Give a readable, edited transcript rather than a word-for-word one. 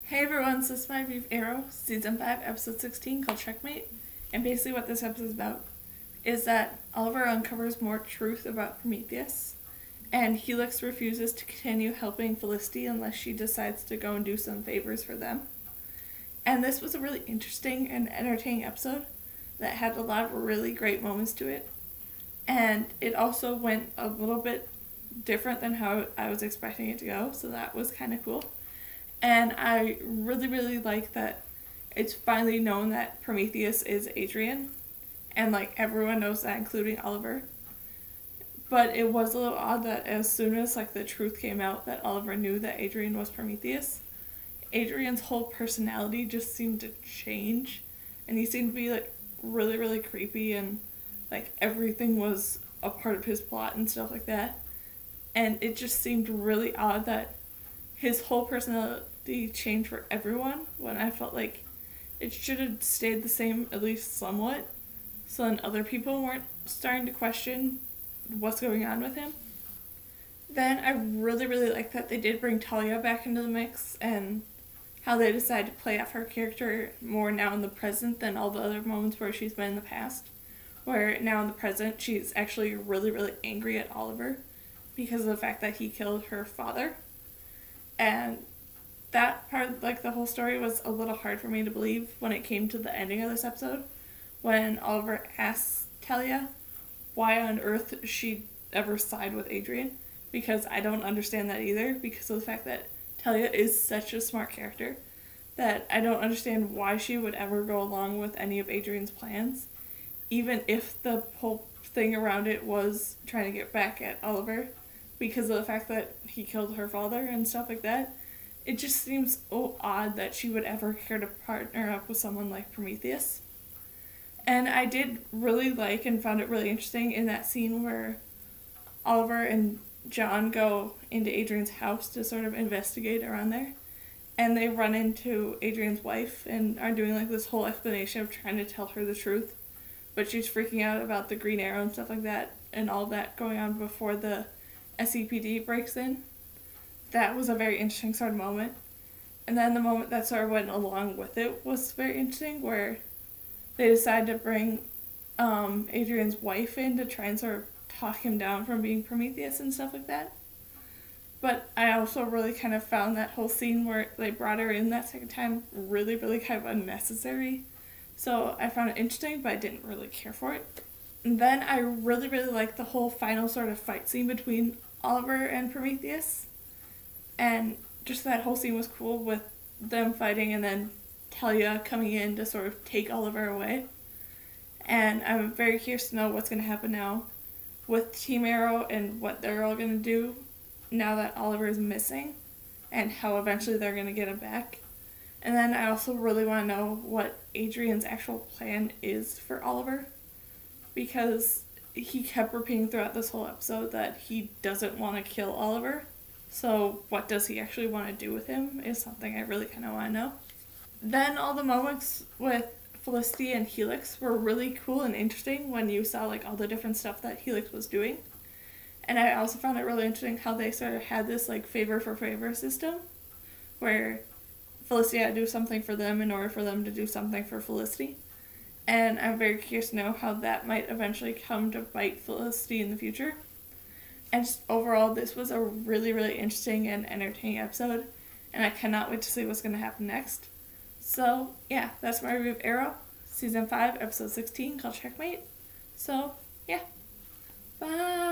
Hey everyone, so this is my review of Arrow, Season 5, Episode 16, called Checkmate. And basically what this episode is about is that Oliver uncovers more truth about Prometheus, and Helix refuses to continue helping Felicity unless she decides to go and do some favors for them. And this was a really interesting and entertaining episode that had a lot of really great moments to it. And it also went a little bit different than how I was expecting it to go, so that was kind of cool. And I really like that it's finally known that Prometheus is Adrian. And like everyone knows that, including Oliver. But it was a little odd that as soon as like the truth came out that Oliver knew that Adrian was Prometheus, Adrian's whole personality just seemed to change. And he seemed to be like really creepy, and like everything was a part of his plot and stuff like that. And it just seemed really odd that his whole personality changed for everyone, when I felt like it should have stayed the same, at least somewhat, so then other people weren't starting to question what's going on with him. Then I really like that they did bring Talia back into the mix, and how they decided to play off her character more now in the present than all the other moments where she's been in the past, where now in the present she's actually really angry at Oliver because of the fact that he killed her father. And that part, like the whole story, was a little hard for me to believe when it came to the ending of this episode, when Oliver asks Talia why on earth she'd ever side with Adrian, because I don't understand that either, because of the fact that Talia is such a smart character that I don't understand why she would ever go along with any of Adrian's plans, even if the whole thing around it was trying to get back at Oliver because of the fact that he killed her father and stuff like that. It just seems so odd that she would ever care to partner up with someone like Prometheus. And I did really like and found it really interesting in that scene where Oliver and John go into Adrian's house to sort of investigate around there. And they run into Adrian's wife and are doing like this whole explanation of trying to tell her the truth. But she's freaking out about the Green Arrow and stuff like that, and all that going on before the SCPD breaks in. That was a very interesting sort of moment. And then the moment that sort of went along with it was very interesting, where they decided to bring Adrian's wife in to try and sort of talk him down from being Prometheus and stuff like that. But I also really kind of found that whole scene where they brought her in that second time really kind of unnecessary. So I found it interesting, but I didn't really care for it. And then I really liked the whole final sort of fight scene between Oliver and Prometheus. And just that whole scene was cool, with them fighting and then Talia coming in to sort of take Oliver away. And I'm very curious to know what's going to happen now with Team Arrow and what they're all going to do now that Oliver is missing, and how eventually they're going to get him back. And then I also really want to know what Adrian's actual plan is for Oliver, because he kept repeating throughout this whole episode that he doesn't want to kill Oliver. So what does he actually want to do with him is something I really kind of want to know. Then all the moments with Felicity and Helix were really cool and interesting when you saw like all the different stuff that Helix was doing. And I also found it really interesting how they sort of had this like favor for favor system, where Felicity had to do something for them in order for them to do something for Felicity. And I'm very curious to know how that might eventually come to bite Felicity in the future. And just overall, this was a really interesting and entertaining episode, and I cannot wait to see what's going to happen next. So, yeah, that's my review of Arrow, Season 5, Episode 16, called Checkmate. So, yeah. Bye!